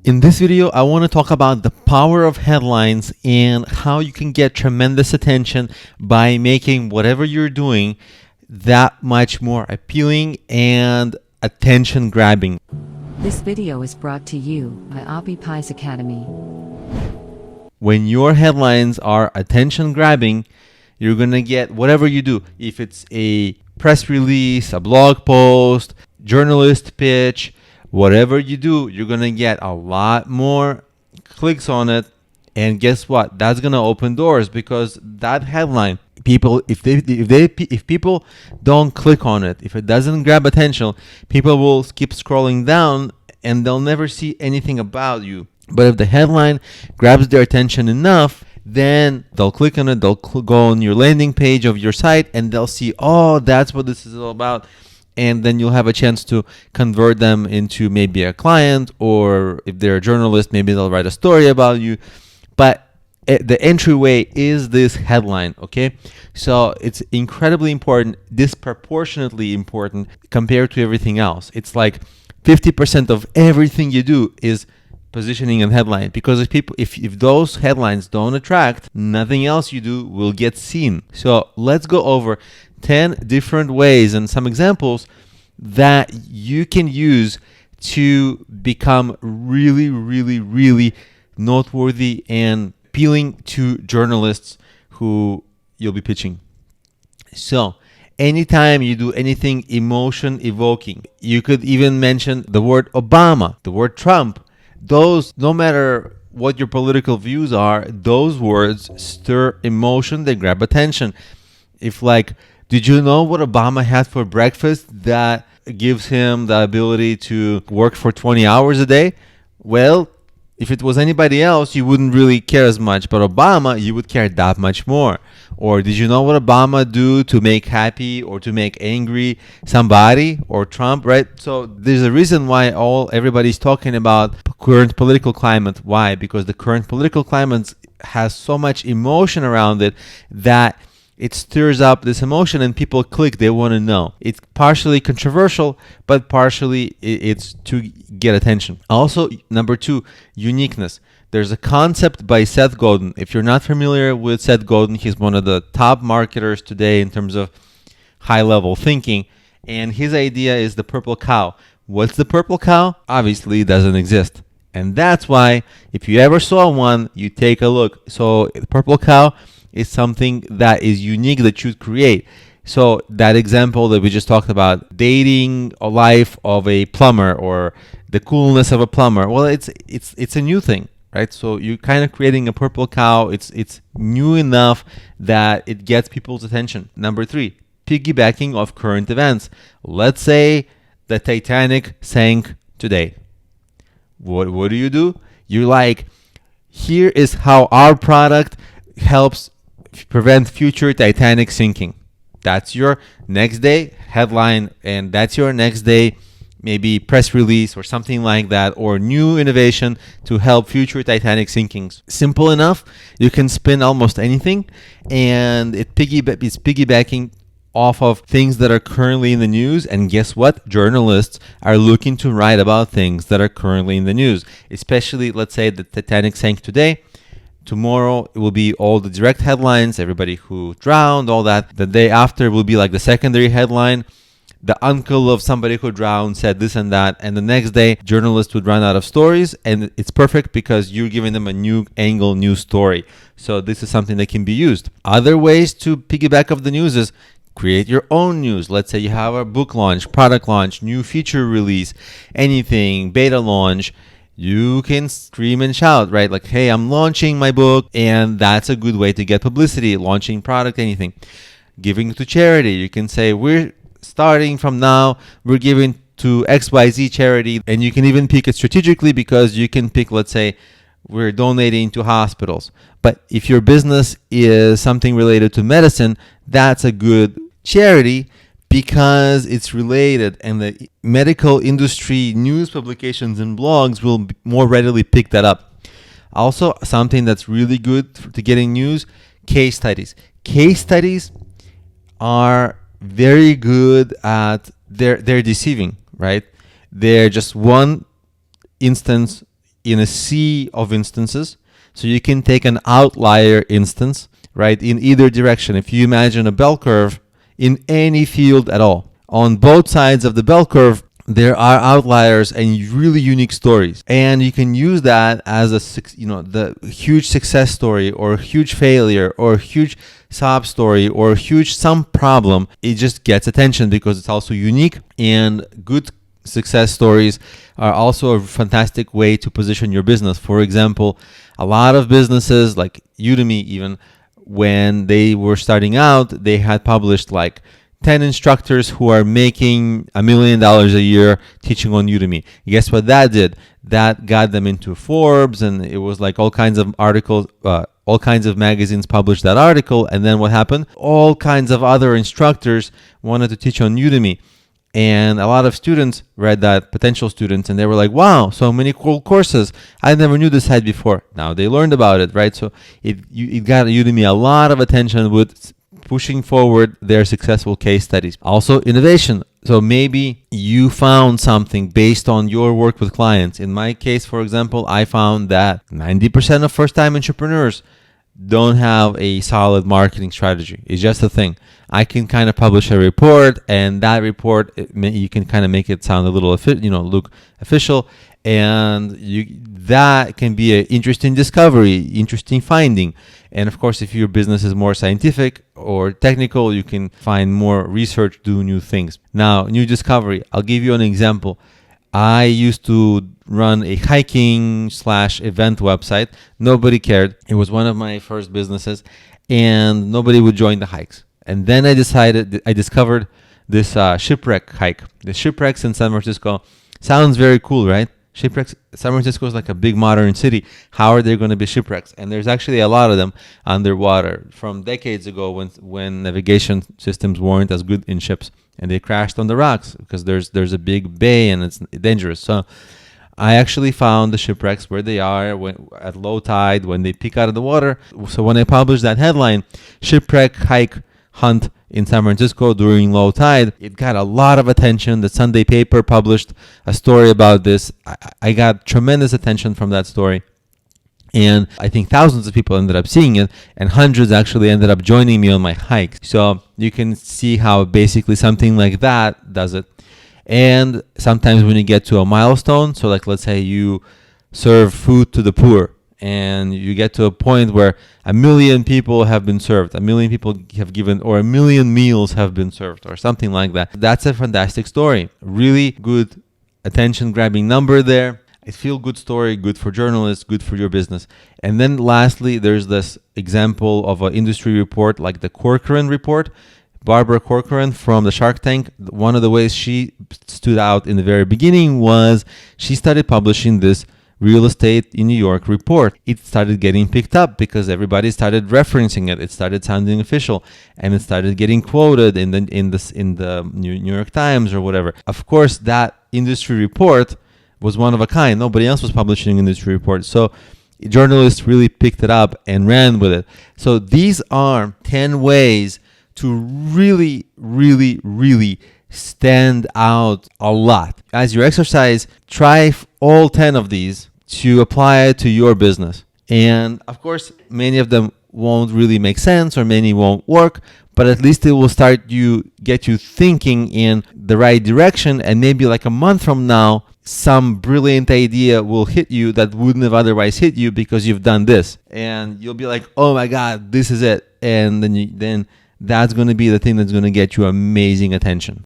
In this video, I want to talk about the power of headlines and how you can get tremendous attention by making whatever you're doing that much more appealing and attention grabbing. This video is brought to you by Abi Pies Academy. When your headlines are attention grabbing, you're going to get whatever you do. If it's a press release, a blog post, journalist pitch, whatever you do, you're going to get a lot more clicks on it. And guess what? That's going to open doors, because that headline, if people don't click on it, if it doesn't grab attention, people will keep scrolling down and they'll never see anything about you. But if the headline grabs their attention enough, then they'll click on it, they'll go on your landing page of your site, and they'll see, oh, that's what this is all about. And then you'll have a chance to convert them into maybe a client, or if they're a journalist, maybe they'll write a story about you. But the entryway is this headline, okay? So it's incredibly important, disproportionately important compared to everything else. It's like 50% of everything you do is positioning and headline, because if those headlines don't attract, nothing else you do will get seen. So let's go over 10 different ways and some examples that you can use to become really, really, really noteworthy and appealing to journalists who you'll be pitching. So anytime you do anything emotion evoking, you could even mention the word Obama, the word Trump. Those, no matter what your political views are, those words stir emotion, they grab attention. If like, did you know what Obama had for breakfast that gives him the ability to work for 20 hours a day? Well, if it was anybody else, you wouldn't really care as much, but Obama, you would care that much more. Or did you know what Obama do to make happy or to make angry somebody, or Trump, right? So there's a reason why everybody's talking about current political climate. Why? Because the current political climate has so much emotion around it that it stirs up this emotion and people click, they want to know. It's partially controversial, but partially it's to get attention. Also, number 2, uniqueness. There's a concept by Seth Godin. If you're not familiar with Seth Godin, he's one of the top marketers today in terms of high-level thinking. And his idea is the purple cow. What's the purple cow? Obviously, it doesn't exist. And that's why if you ever saw one, you take a look. So the purple cow is something that is unique that you create. So that example that we just talked about, dating a life of a plumber or the coolness of a plumber, well, it's a new thing, right? So you're kind of creating a purple cow. It's new enough that it gets people's attention. Number 3, piggybacking of current events. Let's say the Titanic sank today. What do? You're like, here is how our product helps prevent future Titanic sinking. That's your next day headline, and that's your next day maybe press release or something like that, or new innovation to help future Titanic sinkings. Simple enough. You can spin almost anything, and it's piggybacking off of things that are currently in the news. And guess what? Journalists are looking to write about things that are currently in the news, especially, let's say the Titanic sank today. Tomorrow it will be all the direct headlines, everybody who drowned, all that. The day after will be like the secondary headline. The uncle of somebody who drowned said this and that. And the next day, journalists would run out of stories. And it's perfect because you're giving them a new angle, new story. So this is something that can be used. Other ways to piggyback off the news is create your own news. Let's say you have a book launch, product launch, new feature release, anything, beta launch. You can scream and shout, right? Like, hey, I'm launching my book, and that's a good way to get publicity, launching product, anything. Giving to charity. You can say, we're starting from now, we're giving to XYZ charity, and you can even pick it strategically, because you can pick, let's say, we're donating to hospitals. But if your business is something related to medicine, that's a good charity, because it's related, and the medical industry news publications and blogs will more readily pick that up. Also, something that's really good to getting news, case studies. Case studies are very good at, they're deceiving, right? They're just one instance in a sea of instances. So you can take an outlier instance, right, in either direction. If you imagine a bell curve in any field at all, on both sides of the bell curve, there are outliers and really unique stories, and you can use that as the huge success story or huge failure or huge sob story or huge some problem. It just gets attention because it's also unique, and good success stories are also a fantastic way to position your business. For example, a lot of businesses like Udemy, even when they were starting out, they had published like 10 instructors who are making $1 million a year teaching on Udemy. Guess what that did? That got them into Forbes, and it was like all kinds of articles, all kinds of magazines published that article. And then what happened? All kinds of other instructors wanted to teach on Udemy. And a lot of students read that, potential students, and they were like, wow, so many cool courses. I never knew this site before. Now they learned about it, right? So it got Udemy a lot of attention with pushing forward their successful case studies. Also, innovation. So maybe you found something based on your work with clients. In my case, for example, I found that 90% of first-time entrepreneurs don't have a solid marketing strategy. It's just a thing. I can kind of publish a report, and that report, you can kind of make it sound a little, look official, and that can be an interesting discovery, interesting finding. And of course, if your business is more scientific or technical, you can find more research, do new things. Now, new discovery. I'll give you an example. I used to run a hiking/event website. Nobody cared. It was one of my first businesses, and nobody would join the hikes. And then I discovered this shipwreck hike. The shipwrecks in San Francisco sounds very cool, right? Shipwrecks. San Francisco is like a big modern city. How are there going to be shipwrecks? And there's actually a lot of them underwater from decades ago when navigation systems weren't as good in ships, and they crashed on the rocks because there's a big bay and it's dangerous. So I actually found the shipwrecks where they are at low tide when they peek out of the water. So when I published that headline, shipwreck hike hunt in San Francisco during low tide, it got a lot of attention. The Sunday paper published a story about this. I got tremendous attention from that story. And I think thousands of people ended up seeing it, and hundreds actually ended up joining me on my hikes. So you can see how basically something like that does it. And sometimes when you get to a milestone, so like let's say you serve food to the poor, and you get to a point where 1 million people have been served, 1 million people have given, or 1 million meals have been served, or something like that. That's a fantastic story. Really good attention-grabbing number there. A feel-good story, good for journalists, good for your business. And then lastly, there's this example of an industry report like the Corcoran report. Barbara Corcoran from the Shark Tank, one of the ways she stood out in the very beginning was she started publishing this real estate in New York report. It started getting picked up because everybody started referencing it. It started sounding official, and it started getting quoted in the New York Times or whatever. Of course, that industry report was one of a kind. Nobody else was publishing an industry report. So journalists really picked it up and ran with it. So these are 10 ways to really, really, really stand out a lot. As you exercise, try all 10 of these to apply it to your business. And of course, many of them won't really make sense or many won't work, but at least it will get you thinking in the right direction. And maybe like a month from now, some brilliant idea will hit you that wouldn't have otherwise hit you because you've done this. And you'll be like, oh my God, this is it. And then that's going to be the thing that's going to get you amazing attention.